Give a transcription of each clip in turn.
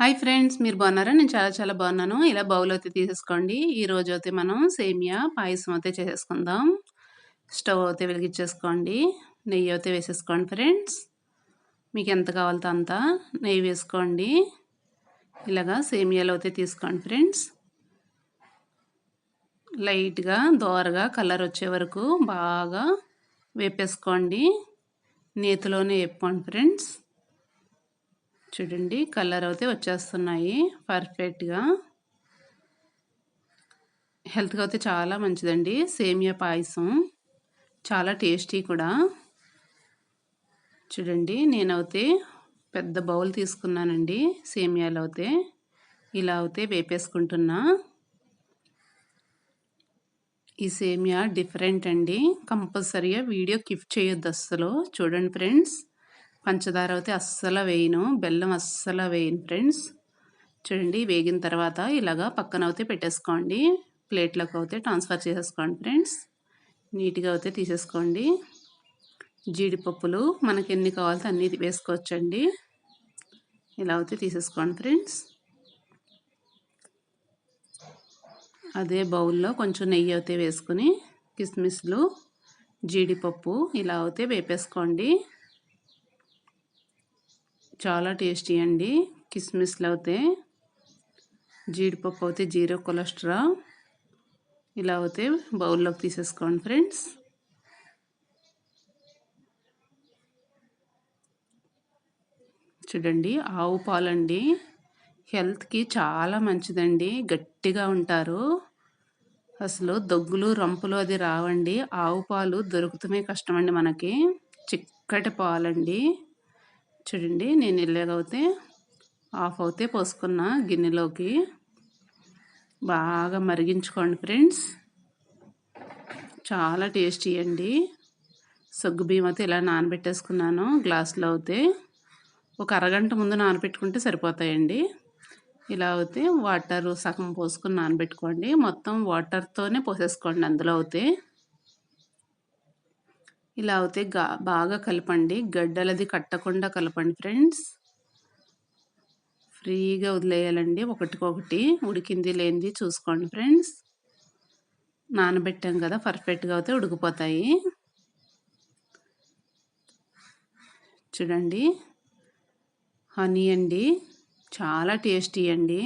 Hi friends, మీరు బాగున్నారా? నేను చాలా చాలా బాగున్నాను. ఇలా బౌల్ అయితే తీసేసుకోండి. ఈరోజైతే మనం సేమియా పాయసం అయితే చేసేసుకుందాం. స్టవ్ అయితే వెలిగించేసుకోండి. నెయ్యి అయితే వేసేసుకోండి ఫ్రెండ్స్. మీకు ఎంత కావాలో అంత నెయ్యి వేసుకోండి. ఇలాగా సేమియాలు అయితే తీసుకోండి ఫ్రెండ్స్. లైట్గా దోరగా కలర్ వచ్చే వరకు బాగా వేపేసుకోండి. నేతిలోనే వేపుకోండి ఫ్రెండ్స్. చూడండి, కలర్ అయితే వచ్చేస్తున్నాయి పర్ఫెక్ట్గా. హెల్త్‌కి అయితే చాలా మంచిదండి సేమియా పాయసం. చాలా టేస్టీ కూడా. చూడండి, నేనైతే పెద్ద బౌల్ తీసుకున్నానండి. సేమియాలు అయితే ఇలా అయితే వేపేసుకుంటున్నా. ఈ సేమియా డిఫరెంట్ అండి. కంపల్సరీగా వీడియో కిప్ చేయొద్దు అస్సలు. చూడండి ఫ్రెండ్స్, పంచదార అయితే అస్సలు వేయను, బెల్లం అస్సలు వేయను ఫ్రెండ్స్. చూడండి, వేగిన తర్వాత ఇలాగా పక్కన అయితే పెట్టేసుకోండి. ప్లేట్లోకి అయితే ట్రాన్స్ఫర్ చేసేసుకోండి ఫ్రెండ్స్. నీట్గా అయితే తీసేసుకోండి. జీడిపప్పులు మనకి ఎన్ని కావాలో అన్నీ వేసుకోవచ్చండి. ఇలా అయితే తీసేసుకోండి ఫ్రెండ్స్. అదే బౌల్లో కొంచెం నెయ్యి అయితే వేసుకుని కిస్మిస్లు, జీడిపప్పు ఇలా అయితే వేపేసుకోండి. చాలా టేస్టీ అండి కిస్మిస్లు అయితే. జీడిపప్పు అయితే జీరో కొలెస్ట్రాల్. ఇలా అయితే బౌల్లోకి తీసేసుకోండి ఫ్రెండ్స్. చూడండి, ఆవు పాలండి హెల్త్‌కి చాలా మంచిదండి. గట్టిగా ఉంటారు. అసలు దగ్గులు రంపులు అది రావండి. ఆవు పాలు దొరుకుతమే కష్టమండి మనకి. చిక్కటి పాలండి. చూడండి, నేను ఇలాగైతే హాఫ్ అయితే పోసుకున్న గిన్నెలోకి. బాగా మరిగించుకోండి ఫ్రెండ్స్. చాలా టేస్టీ అండి. సగ్గుబియ్యం అయితే ఇలా నానబెట్టేసుకున్నాను గ్లాస్లో అయితే. ఒక అరగంట ముందు నానబెట్టుకుంటే సరిపోతాయండి. ఇలా అయితే వాటర్ సగం పోసుకుని నానబెట్టుకోండి. మొత్తం వాటర్తోనే పోసేసుకోండి అందులో అయితే. ఇలా అయితే బాగా కలపండి. గడ్డలది కట్టకుండా కలపండి ఫ్రెండ్స్. ఫ్రీగా వదిలేయాలండి. ఒకటికొకటి ఉడికింది లేనిది చూసుకోండి ఫ్రెండ్స్. నానబెట్టాం కదా, పర్ఫెక్ట్గా అయితే ఉడికిపోతాయి. చూడండి, హనీ అండి చాలా టేస్టీ అండి.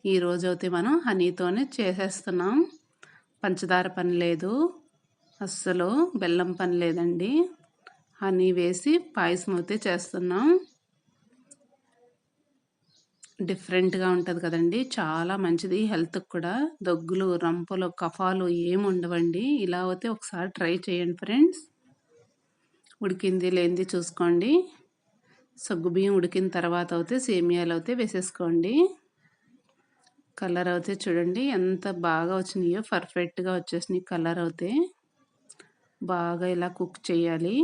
ఈరోజు అయితే మనం హనీతోనే చేసేస్తున్నాం. పంచదార పని లేదు, అస్సలు బెల్లం పని లేదండి. హనీ వేసి పాయసం అయితే చేస్తున్నాం. డిఫరెంట్గా ఉంటుంది కదండి. చాలా మంచిది హెల్త్కి కూడా. దగ్గులు రంపులు కఫాలు ఏమి ఉండవండి. ఇలా అయితే ఒకసారి ట్రై చేయండి ఫ్రెండ్స్. ఉడికింది లేనిది చూసుకోండి. సగ్గుబియ్యం ఉడికిన తర్వాత అయితే సేమియాలు అయితే వేసేసుకోండి. కలర్ అయితే చూడండి ఎంత బాగా వచ్చినాయో. పర్ఫెక్ట్గా వచ్చేసినాయి కలర్ అయితే. బాగా ఇలా కుక్ చేయాలి.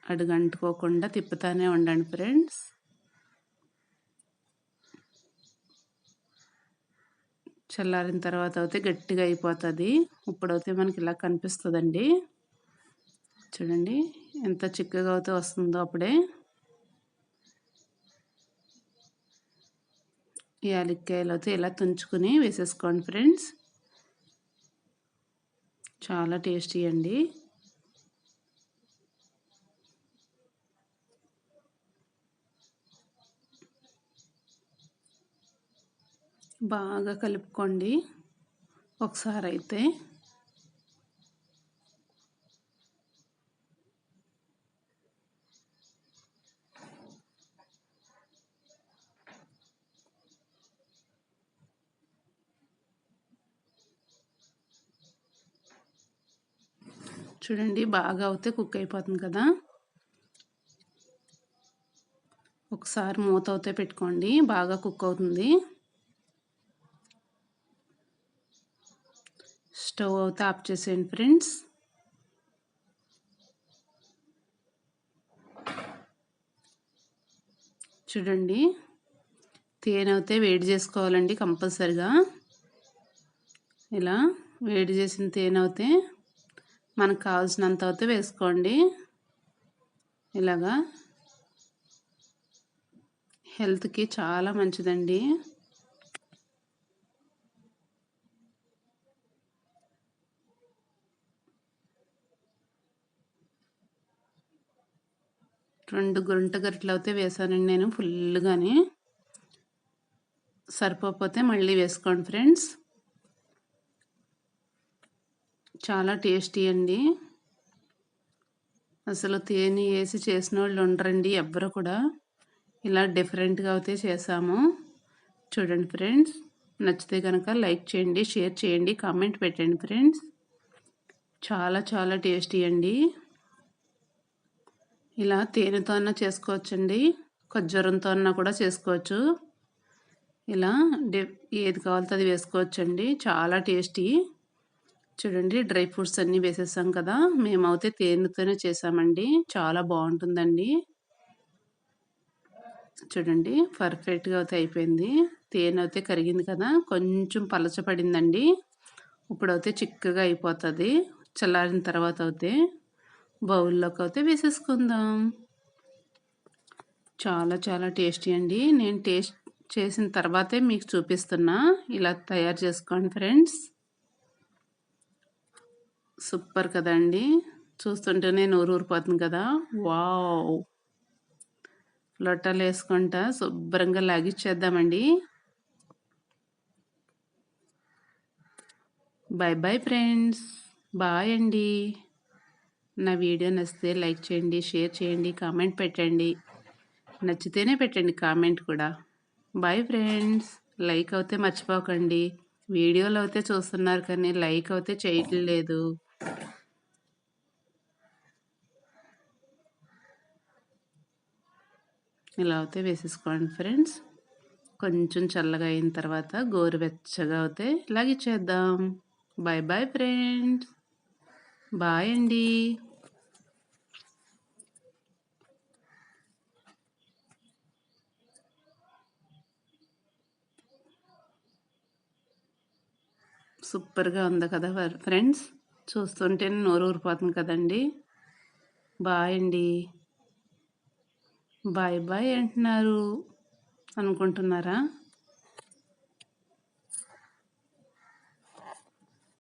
అడుగంటుకోకుండా తిప్పుతానే ఉండండి ఫ్రెండ్స్. చల్లారిన తర్వాత అయితే గట్టిగా అయిపోతుంది. ఇప్పుడైతే మనకి ఇలా కనిపిస్తుందండి. చూడండి ఎంత చిక్కగా అయితే వస్తుందో అప్పుడే. యాలక్కాయలు అయితే ఇలా తుంచుకుని వేసేసుకోండి ఫ్రెండ్స్. చాలా టేస్టీ అండి. బాగా కలుపుకోండి ఒకసారి అయితే. చూడండి, బాగా అయితే కుక్ అయిపోతుంది కదా. ఒకసారి మూత అయితే పెట్టుకోండి, బాగా కుక్ అవుతుంది. స్టవ్ అయితే ఆఫ్ చేసేయండి ఫ్రెండ్స్. చూడండి, తేనె అయితే వేడి చేసుకోవాలండి కంపల్సరిగా. ఇలా వేడి చేసిన తేనె అయితే మనకు కావాల్సినంత అయితే వేసుకోండి. ఇలాగా హెల్త్‌కి చాలా మంచిదండి. రెండు గుంట గరిటెలైతే వేశానండి నేను ఫుల్‌గాని. సరిపోకపోతే మళ్ళీ వేసుకోండి ఫ్రెండ్స్. చాలా టేస్టీ అండి. అసలు తేనె ఏసి చేసినోళ్ళు ఉండరండి ఎవ్వరు కూడా. ఇలా డిఫరెంట్‌గా అయితే చేశాము. చూడండి ఫ్రెండ్స్. నచ్చితే గనక లైక్ చేయండి, షేర్ చేయండి, కామెంట్ పెట్టండి ఫ్రెండ్స్. చాలా చాలా టేస్టీ అండి. ఇలా తేనెతో అన్నా చేసుకోవచ్చండి. ఖర్జూరంతో అన్నా కూడా చేసుకోవచ్చు. ఇలా ఏది కావాలితే అది వేసుకోవచ్చండి. చాలా టేస్టీ. చూడండి డ్రై ఫ్రూట్స్ అన్నీ వేసేసాం కదా! మేమైతే తేనెతోనే చేసామండి. చాలా బావుంటుందండి. చూడండి పర్ఫెక్ట్‌గా అయితే అయిపోయింది. తేనె అయితే కరిగింది కదా! కొంచెం పలచపడిందండి. ఇప్పుడైతే చిక్కగా అయిపోతది. చల్లారిన తర్వాత అయితే బౌల్‌లోకి అయితే వేసేసుకుందాం. చాలా చాలా టేస్టీ అండి. నేను టేస్ట్ చేసిన తర్వాతే మీకు చూపిస్తున్నా. ఇలా తయారు చేసుకోండి ఫ్రెండ్స్. సూపర్ కదండీ! చూస్తుంటేనే నోరూరిపోతుంది కదా! వావ్! లొట్టలేసుకుంటా శుభ్రంగా లాగిచ్చేద్దామండి. Bye bye friends. బాయ్ అండి. నా వీడియో నచ్చితే లైక్ చేయండి, షేర్ చేయండి, కామెంట్ పెట్టండి. నచ్చితేనే పెట్టండి కామెంట్ కూడా. Bye friends. లైక్ అయితే మర్చిపోకండి. వీడియోలో అయితే చూస్తున్నారు కానీ లైక్ అయితే చేయటం లేదు. ఇలా అయితే వేసేసుకోండి ఫ్రెండ్స్. కొంచెం చల్లగా అయిన తర్వాత గోరువెచ్చగా అయితే లాగిచ్చేద్దాం. Bye bye friends. బాయ్ అండి. సూపర్‌గా ఉంది కదా ఫ్రెండ్స్. చూస్తుంటేనే నోరు ఊరిపోతుంది కదండీ. బాయ్ అండి. బాయ్ బాయ్ అంటున్నారు అనుకుంటున్నారా?